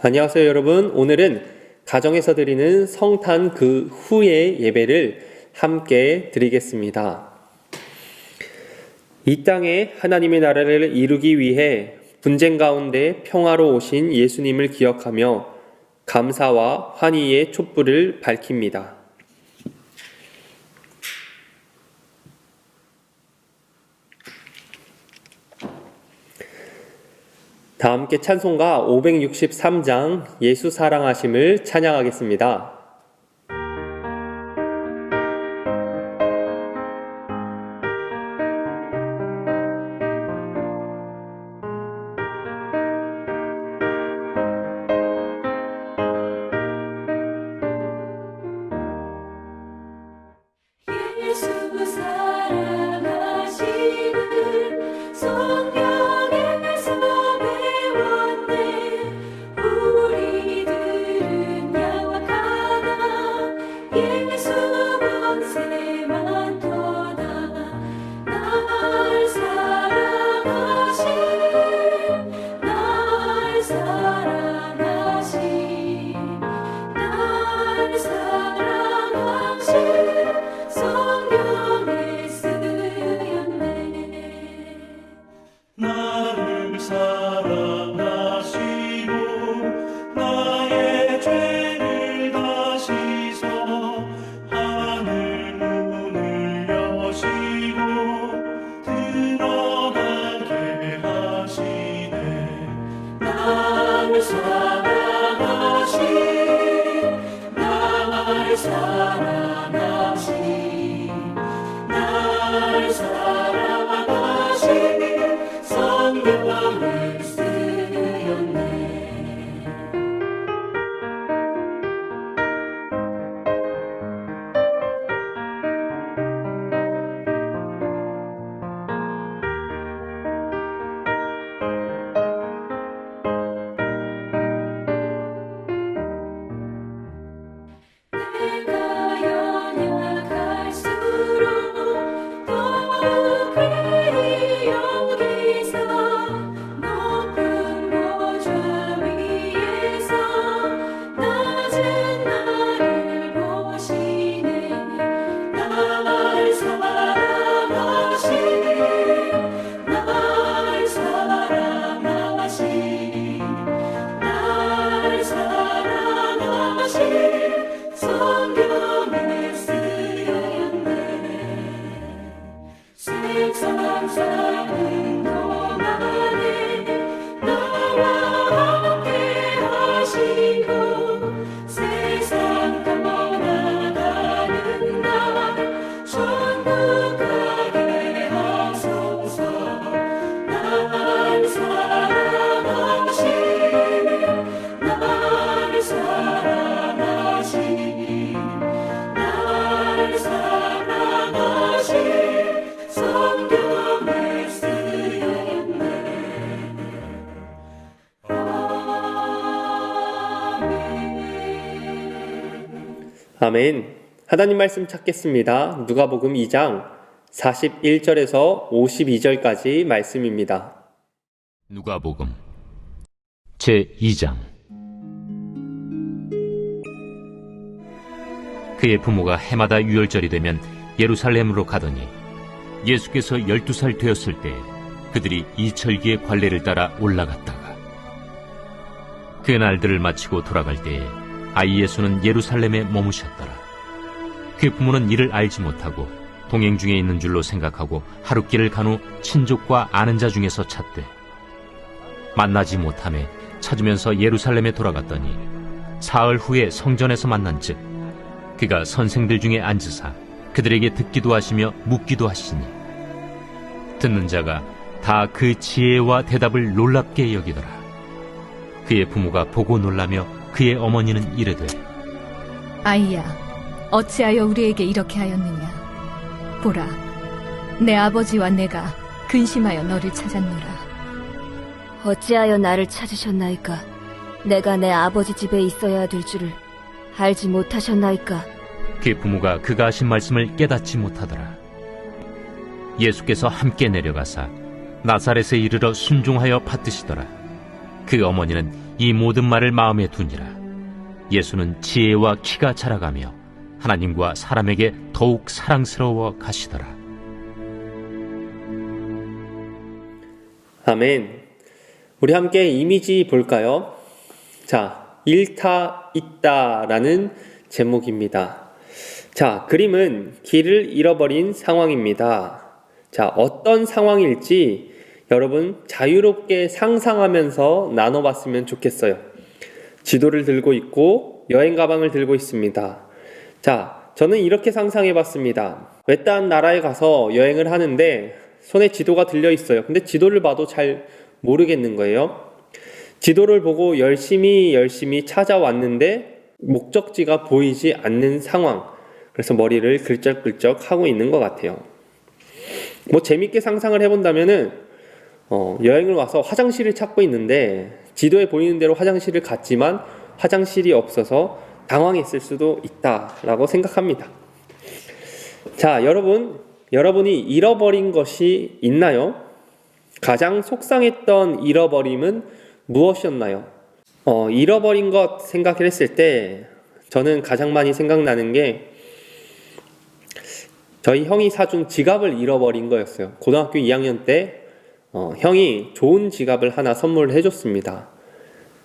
안녕하세요, 여러분. 오늘은 가정에서 드리는 성탄 그 후의 예배를 함께 드리겠습니다. 이 땅에 하나님의 나라를 이루기 위해 분쟁 가운데 평화로 오신 예수님을 기억하며 감사와 환희의 촛불을 밝힙니다. 다 함께 찬송가 563장 예수 사랑하심을 찬양하겠습니다. 아멘. 하나님 말씀 찾겠습니다. 누가복음 2장 41절에서 52절까지 말씀입니다. 누가복음 제2장. 그의 부모가 해마다 유월절이 되면 예루살렘으로 가더니 예수께서 12살 되었을 때 그들이 이철기의 관례를 따라 올라갔다가 그 날들을 마치고 돌아갈 때에 아이 예수는 예루살렘에 머무셨더라. 그 부모는 이를 알지 못하고 동행 중에 있는 줄로 생각하고 하룻길을 간 후 친족과 아는 자 중에서 찾되 만나지 못하매 찾으면서 예루살렘에 돌아갔더니 사흘 후에 성전에서 만난즉 그가 선생들 중에 앉으사 그들에게 듣기도 하시며 묻기도 하시니 듣는 자가 다 그 지혜와 대답을 놀랍게 여기더라. 그의 부모가 보고 놀라며 그의 어머니는 이르되 아이야, 어찌하여 우리에게 이렇게 하였느냐? 보라, 내 아버지와 내가 근심하여 너를 찾았노라. 어찌하여 나를 찾으셨나이까? 내가 내 아버지 집에 있어야 될 줄을 알지 못하셨나이까? 그 부모가 그가 하신 말씀을 깨닫지 못하더라. 예수께서 함께 내려가사 나사렛에 이르러 순종하여 받드시더라. 그 어머니는 이 모든 말을 마음에 두니라. 예수는 지혜와 키가 자라가며 하나님과 사람에게 더욱 사랑스러워 가시더라. 아멘. 우리 함께 이미지 볼까요? 자, 잃다 있다라는 제목입니다. 자, 그림은 길을 잃어버린 상황입니다. 자, 어떤 상황일지 여러분 자유롭게 상상하면서 나눠봤으면 좋겠어요. 지도를 들고 있고 여행 가방을 들고 있습니다. 자, 저는 이렇게 상상해봤습니다. 외딴 나라에 가서 여행을 하는데 손에 지도가 들려 있어요. 근데 지도를 봐도 잘 모르겠는 거예요. 지도를 보고 열심히 찾아왔는데 목적지가 보이지 않는 상황. 그래서 머리를 글쩍글쩍 하고 있는 것 같아요. 뭐 재밌게 상상을 해본다면은 여행을 와서 화장실을 찾고 있는데 지도에 보이는 대로 화장실을 갔지만 화장실이 없어서 당황했을 수도 있다라고 생각합니다. 자, 여러분이 잃어버린 것이 있나요? 가장 속상했던 잃어버림은 무엇이었나요? 잃어버린 것 생각을 했을 때 저는 가장 많이 생각나는 게 저희 형이 사준 지갑을 잃어버린 거였어요. 고등학교 2학년 때 형이 좋은 지갑을 하나 선물을 해줬습니다.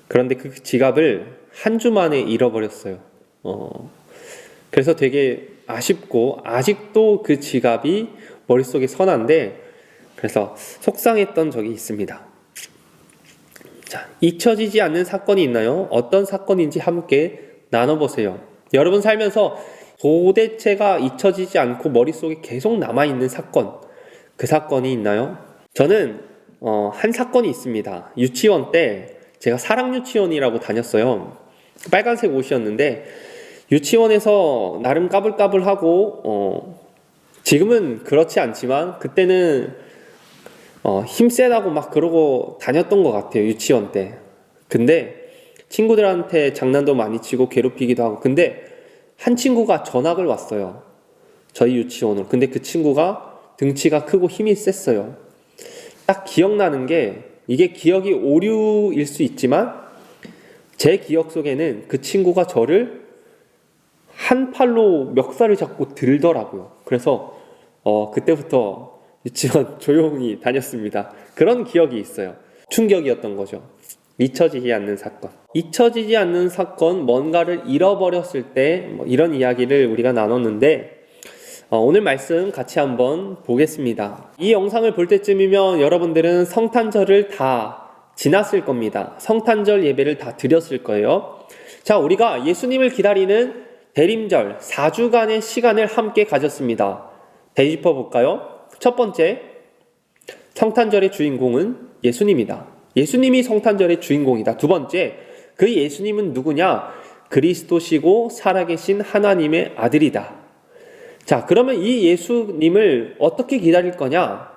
그런데 그 지갑을 한 주 만에 잃어버렸어요. 그래서 되게 아쉽고 아직도 그 지갑이 머릿속에 선한데 그래서 속상했던 적이 있습니다. 자, 잊혀지지 않는 사건이 있나요? 어떤 사건인지 함께 나눠보세요. 여러분 살면서 도대체가 잊혀지지 않고 머릿속에 계속 남아있는 사건, 그 사건이 있나요? 저는 한 사건이 있습니다. 유치원 때 제가 사랑유치원이라고 다녔어요. 빨간색 옷이었는데 유치원에서 나름 까불까불하고 지금은 그렇지 않지만 그때는 힘세다고 막 그러고 다녔던 것 같아요. 유치원 때. 근데 친구들한테 장난도 많이 치고 괴롭히기도 하고. 근데 한 친구가 전학을 왔어요. 저희 유치원으로. 근데 그 친구가 등치가 크고 힘이 셌어요. 딱 기억나는 게 이게 기억이 오류일 수 있지만 제 기억 속에는 그 친구가 저를 한 팔로 멱살을 잡고 들더라고요. 그래서 그때부터 유치원 조용히 다녔습니다. 그런 기억이 있어요. 충격이었던 거죠. 잊혀지지 않는 사건. 잊혀지지 않는 사건, 뭔가를 잃어버렸을 때 이런 이야기를 우리가 나눴는데 오늘 말씀 같이 한번 보겠습니다. 이 영상을 볼 때쯤이면 여러분들은 성탄절을 다 지났을 겁니다. 성탄절 예배를 다 드렸을 거예요. 자, 우리가 예수님을 기다리는 대림절 4주간의 시간을 함께 가졌습니다. 되짚어 볼까요? 첫 번째, 성탄절의 주인공은 예수님이다. 예수님이 성탄절의 주인공이다. 두 번째, 그 예수님은 누구냐? 그리스도시고 살아계신 하나님의 아들이다. 자, 그러면 이 예수님을 어떻게 기다릴 거냐?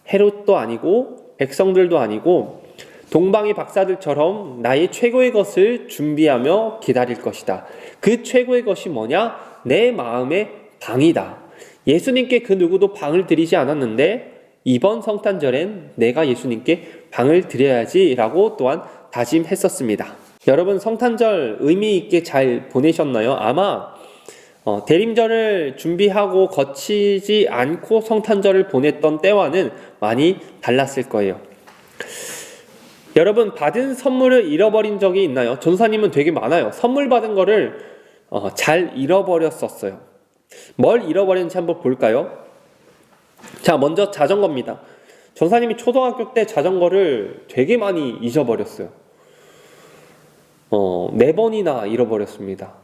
헤롯도 아니고 백성들도 아니고 동방의 박사들처럼 나의 최고의 것을 준비하며 기다릴 것이다. 그 최고의 것이 뭐냐? 내 마음의 방이다. 예수님께 그 누구도 방을 들이지 않았는데 이번 성탄절엔 내가 예수님께 방을 드려야지 라고 또한 다짐했었습니다. 여러분 성탄절 의미 있게 잘 보내셨나요? 아마 대림절을 준비하고 거치지 않고 성탄절을 보냈던 때와는 많이 달랐을 거예요. 여러분 받은 선물을 잃어버린 적이 있나요? 전사님은 되게 많아요. 선물 받은 거를 잘 잃어버렸었어요. 뭘 잃어버렸는지 한번 볼까요? 자, 먼저 자전거입니다. 전사님이 초등학교 때 자전거를 되게 많이 잊어버렸어요. 4번이나 잃어버렸습니다.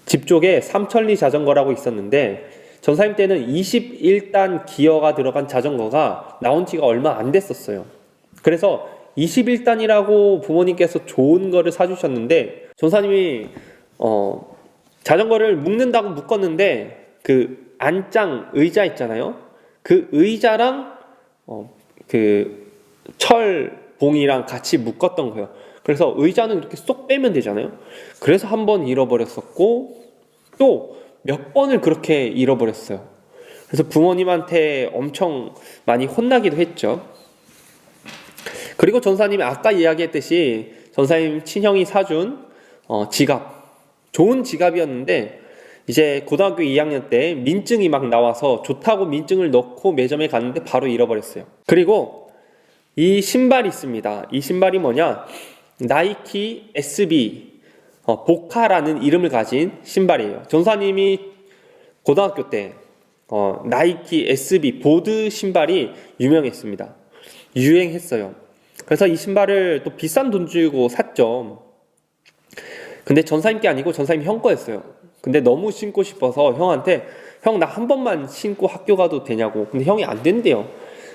집 쪽에 삼천리 자전거라고 있었는데 전사님 때는 21단 기어가 들어간 자전거가 나온 지가 얼마 안 됐었어요. 그래서 21단이라고 부모님께서 좋은 거를 사주셨는데 전사님이 자전거를 묶는다고 묶었는데 그 안장 의자 있잖아요. 그 의자랑 그 철봉이랑 같이 묶었던 거예요. 그래서 의자는 이렇게 쏙 빼면 되잖아요. 그래서 한 번 잃어버렸었고 또 몇 번을 그렇게 잃어버렸어요. 그래서 부모님한테 엄청 많이 혼나기도 했죠. 그리고 전사님이 아까 이야기했듯이 전사님 친형이 사준 지갑, 좋은 지갑이었는데 이제 고등학교 2학년 때 민증이 막 나와서 좋다고 민증을 넣고 매점에 갔는데 바로 잃어버렸어요. 그리고 이 신발이 있습니다. 이 신발이 뭐냐? 나이키 SB 보카라는 이름을 가진 신발이에요. 전사님이 고등학교 때 나이키 SB 보드 신발이 유명했습니다. 유행했어요. 그래서 이 신발을 또 비싼 돈 주고 샀죠. 근데 전사님 게 아니고 전사님 형 거였어요. 근데 너무 신고 싶어서 형한테 형 나 한 번만 신고 학교 가도 되냐고. 근데 형이 안 된대요.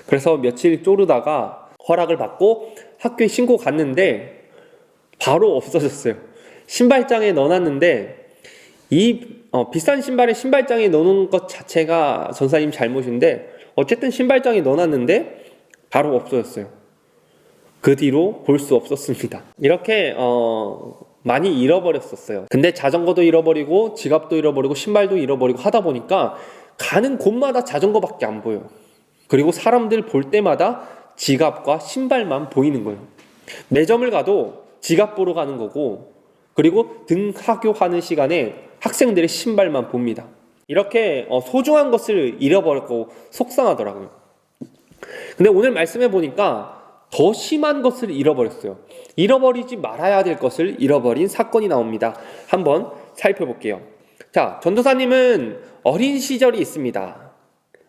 그래서 며칠 쪼르다가 허락을 받고 학교에 신고 갔는데 바로 없어졌어요. 신발장에 넣어놨는데 이 비싼 신발을 신발장에 넣는 것 자체가 전사님 잘못인데 어쨌든 신발장에 넣어놨는데 바로 없어졌어요. 그 뒤로 볼 수 없었습니다. 이렇게 많이 잃어버렸었어요. 근데 자전거도 잃어버리고 지갑도 잃어버리고 신발도 잃어버리고 하다 보니까 가는 곳마다 자전거밖에 안 보여요. 그리고 사람들 볼 때마다 지갑과 신발만 보이는 거예요. 매점을 가도 지갑 보러 가는 거고 그리고 등하교하는 시간에 학생들의 신발만 봅니다. 이렇게 소중한 것을 잃어버렸고 속상하더라고요. 근데 오늘 말씀해 보니까 더 심한 것을 잃어버렸어요. 잃어버리지 말아야 될 것을 잃어버린 사건이 나옵니다. 한번 살펴볼게요. 자, 전도사님은 어린 시절이 있습니다.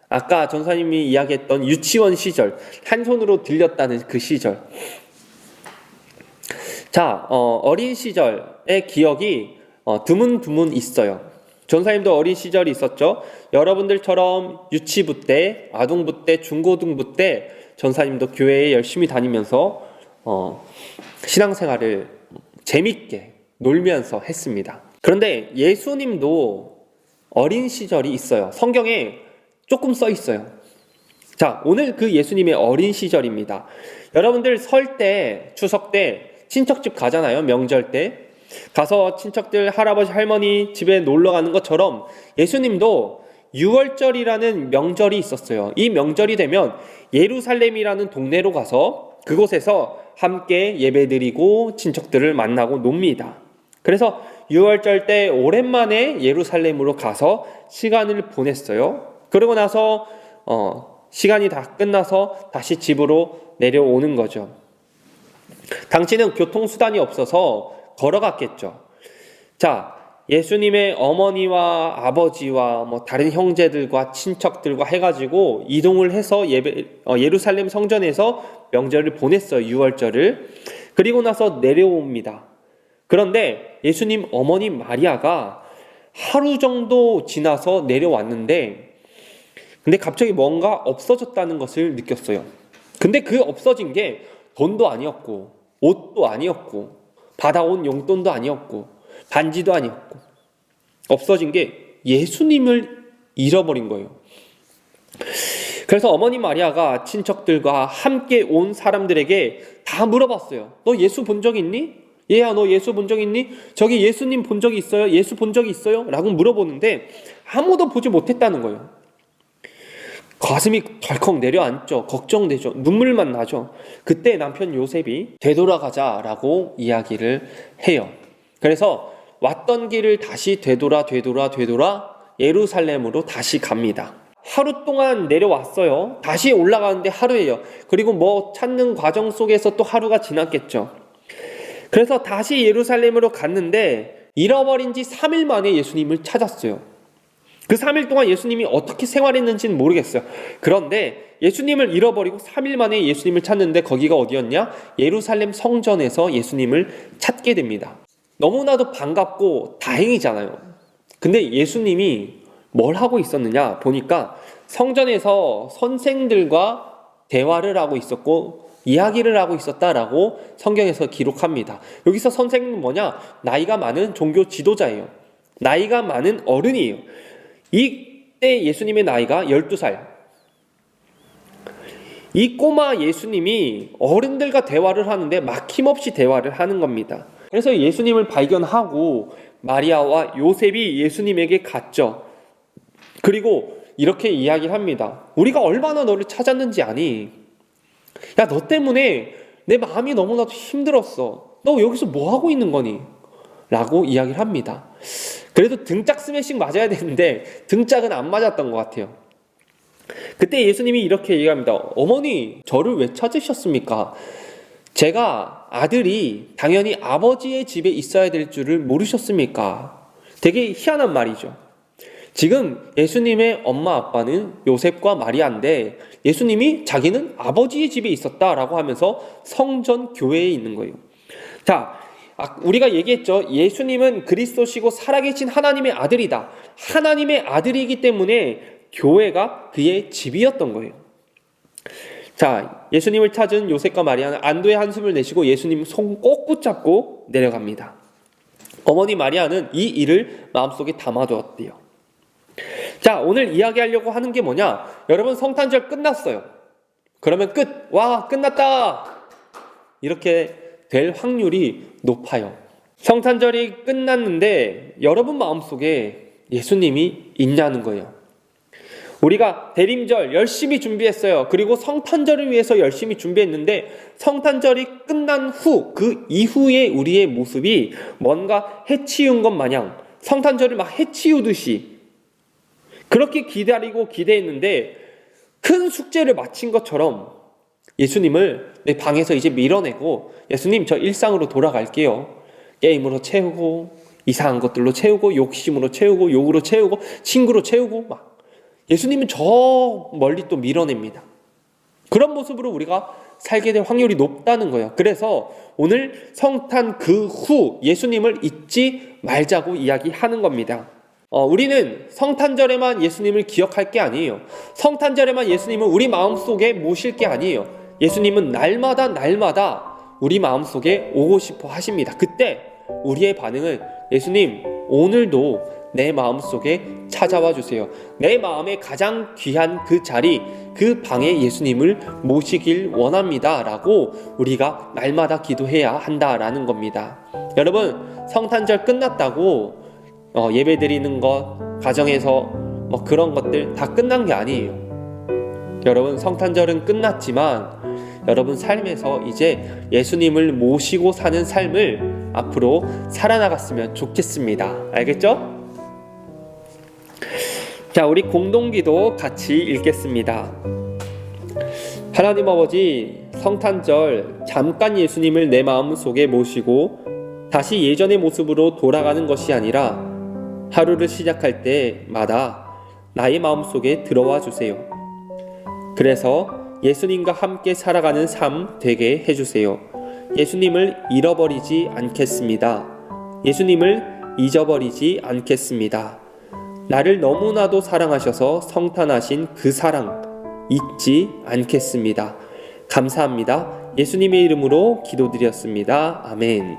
아까 전도사님이 이야기했던 유치원 시절, 한 손으로 들렸다는 그 시절. 자, 어린 시절의 기억이 드문드문 있어요. 전사님도 어린 시절이 있었죠. 여러분들처럼 유치부 때, 아동부 때, 중고등부 때 전사님도 교회에 열심히 다니면서 신앙생활을 재밌게 놀면서 했습니다. 그런데 예수님도 어린 시절이 있어요. 성경에 조금 써 있어요. 자, 오늘 그 예수님의 어린 시절입니다. 여러분들 설 때, 추석 때 친척집 가잖아요. 명절 때 가서 친척들 할아버지 할머니 집에 놀러 가는 것처럼 예수님도 6월절이라는 명절이 있었어요. 이 명절이 되면 예루살렘이라는 동네로 가서 그곳에서 함께 예배드리고 친척들을 만나고 놉니다. 그래서 6월절 때 오랜만에 예루살렘으로 가서 시간을 보냈어요. 그러고 나서 시간이 다 끝나서 다시 집으로 내려오는 거죠. 당시는 교통수단이 없어서 걸어갔겠죠. 자, 예수님의 어머니와 아버지와 다른 형제들과 친척들과 해가지고 이동을 해서 예루살렘 성전에서 명절을 보냈어요. 6월절을. 그리고 나서 내려옵니다. 그런데 예수님 어머니 마리아가 하루 정도 지나서 내려왔는데 근데 갑자기 뭔가 없어졌다는 것을 느꼈어요. 근데 그 없어진 게 돈도 아니었고 옷도 아니었고 받아온 용돈도 아니었고 반지도 아니었고 없어진 게 예수님을 잃어버린 거예요. 그래서 어머니 마리아가 친척들과 함께 온 사람들에게 다 물어봤어요. 너 예수 본 적 있니? 얘야 너 예수 본 적 있니? 저기 예수님 본 적이 있어요? 예수 본 적이 있어요? 라고 물어보는데 아무도 보지 못했다는 거예요. 가슴이 덜컥 내려앉죠. 걱정되죠. 눈물만 나죠. 그때 남편 요셉이 되돌아가자라고 이야기를 해요. 그래서 왔던 길을 다시 되돌아 예루살렘으로 다시 갑니다. 하루 동안 내려왔어요. 다시 올라가는데 하루예요. 그리고 찾는 과정 속에서 또 하루가 지났겠죠. 그래서 다시 예루살렘으로 갔는데 잃어버린 지 3일 만에 예수님을 찾았어요. 그 3일 동안 예수님이 어떻게 생활했는지는 모르겠어요. 그런데 예수님을 잃어버리고 3일 만에 예수님을 찾는데 거기가 어디였냐? 예루살렘 성전에서 예수님을 찾게 됩니다. 너무나도 반갑고 다행이잖아요. 근데 예수님이 뭘 하고 있었느냐 보니까 성전에서 선생들과 대화를 하고 있었고 이야기를 하고 있었다라고 성경에서 기록합니다. 여기서 선생은 뭐냐? 나이가 많은 종교 지도자예요. 나이가 많은 어른이에요. 이때 예수님의 나이가 12살. 이 꼬마 예수님이 어른들과 대화를 하는데 막힘없이 대화를 하는 겁니다. 그래서 예수님을 발견하고 마리아와 요셉이 예수님에게 갔죠. 그리고 이렇게 이야기를 합니다. 우리가 얼마나 너를 찾았는지 아니? 야, 너 때문에 내 마음이 너무나도 힘들었어. 너 여기서 뭐 하고 있는 거니? 라고 이야기를 합니다. 그래도 등짝 스매싱 맞아야 되는데 등짝은 안 맞았던 것 같아요. 그때 예수님이 이렇게 얘기합니다. 어머니, 저를 왜 찾으셨습니까? 제가 아들이 당연히 아버지의 집에 있어야 될 줄을 모르셨습니까? 되게 희한한 말이죠. 지금 예수님의 엄마 아빠는 요셉과 마리아인데 예수님이 자기는 아버지의 집에 있었다라고 하면서 성전 교회에 있는 거예요. 자, 우리가 얘기했죠. 예수님은 그리스도시고 살아계신 하나님의 아들이다. 하나님의 아들이기 때문에 교회가 그의 집이었던 거예요. 자, 예수님을 찾은 요셉과 마리아는 안도의 한숨을 내쉬고 예수님 손 꼭 붙잡고 내려갑니다. 어머니 마리아는 이 일을 마음속에 담아두었대요. 자, 오늘 이야기하려고 하는 게 뭐냐? 여러분, 성탄절 끝났어요. 그러면 끝! 와, 끝났다! 이렇게 될 확률이 높아요. 성탄절이 끝났는데 여러분 마음속에 예수님이 있냐는 거예요. 우리가 대림절 열심히 준비했어요. 그리고 성탄절을 위해서 열심히 준비했는데 성탄절이 끝난 후, 그 이후에 우리의 모습이 뭔가 해치운 것 마냥 성탄절을 막 해치우듯이 그렇게 기대했는데 큰 숙제를 마친 것처럼 예수님을 내 방에서 이제 밀어내고 예수님, 저 일상으로 돌아갈게요. 게임으로 채우고 이상한 것들로 채우고 욕심으로 채우고 욕으로 채우고 친구로 채우고 막 예수님은 저 멀리 또 밀어냅니다. 그런 모습으로 우리가 살게 될 확률이 높다는 거예요. 그래서 오늘 성탄 그 후 예수님을 잊지 말자고 이야기하는 겁니다. 우리는 성탄절에만 예수님을 기억할 게 아니에요. 성탄절에만 예수님을 우리 마음속에 모실 게 아니에요. 예수님은 날마다 우리 마음속에 오고 싶어 하십니다. 그때 우리의 반응은 예수님, 오늘도 내 마음속에 찾아와 주세요. 내 마음에 가장 귀한 그 자리, 그 방에 예수님을 모시길 원합니다. 라고 우리가 날마다 기도해야 한다라는 겁니다. 여러분, 성탄절 끝났다고 예배 드리는 것, 가정에서 그런 것들 다 끝난 게 아니에요. 여러분, 성탄절은 끝났지만 여러분 삶에서 이제 예수님을 모시고 사는 삶을 앞으로 살아나갔으면 좋겠습니다. 알겠죠? 자, 우리 공동기도 같이 읽겠습니다. 하나님 아버지, 성탄절 잠깐 예수님을 내 마음속에 모시고 다시 예전의 모습으로 돌아가는 것이 아니라 하루를 시작할 때마다 나의 마음속에 들어와 주세요. 그래서 예수님과 함께 살아가는 삶 되게 해주세요. 예수님을 잃어버리지 않겠습니다. 예수님을 잊어버리지 않겠습니다. 나를 너무나도 사랑하셔서 성탄하신 그 사랑 잊지 않겠습니다. 감사합니다. 예수님의 이름으로 기도드렸습니다. 아멘.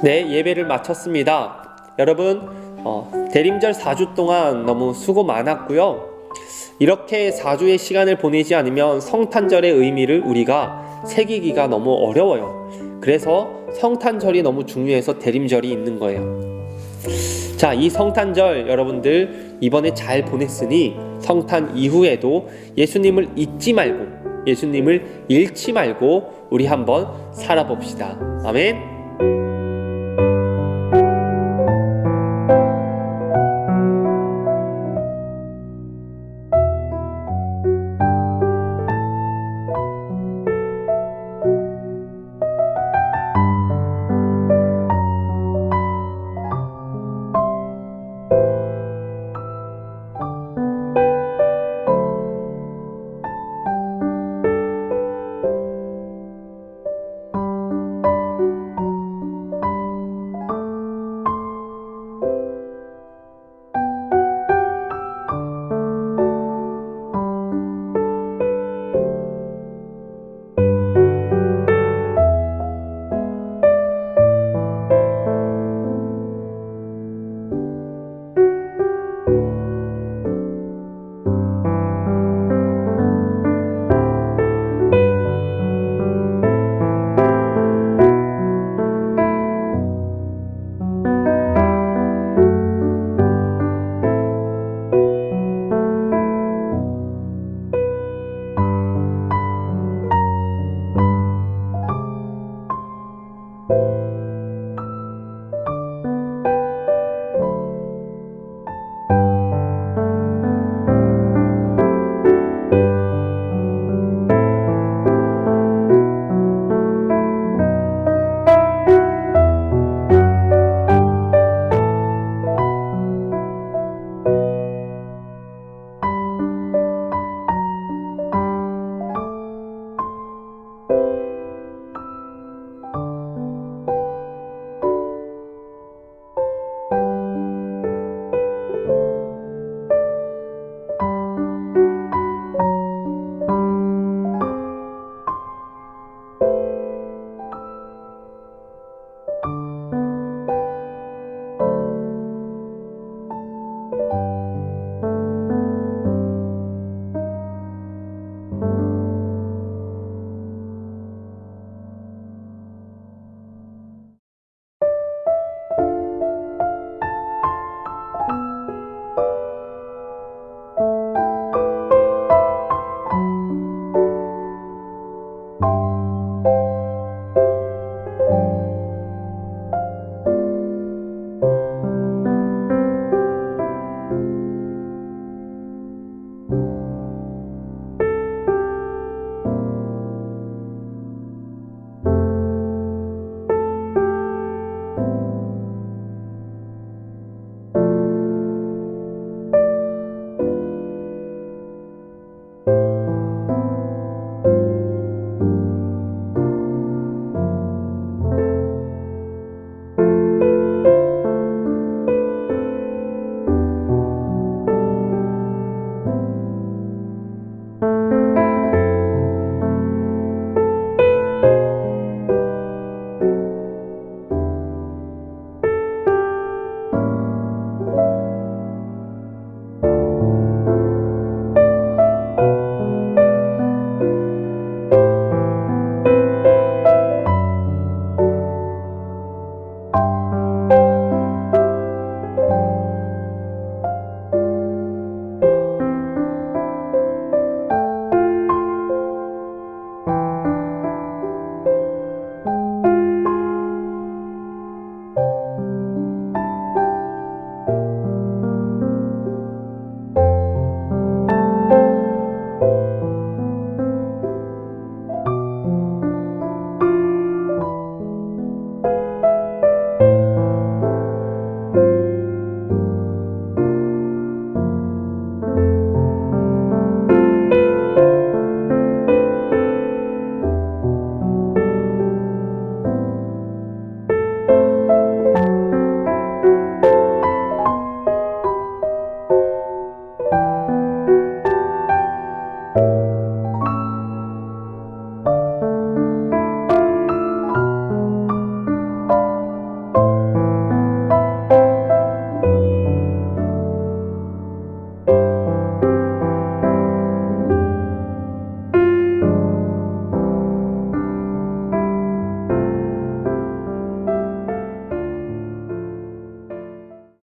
네, 예배를 마쳤습니다. 여러분, 대림절 4주 동안 너무 수고 많았고요. 이렇게 4주의 시간을 보내지 않으면 성탄절의 의미를 우리가 새기기가 너무 어려워요. 그래서 성탄절이 너무 중요해서 대림절이 있는 거예요. 자, 이 성탄절 여러분들 이번에 잘 보냈으니 성탄 이후에도 예수님을 잊지 말고 예수님을 잃지 말고 우리 한번 살아봅시다. 아멘.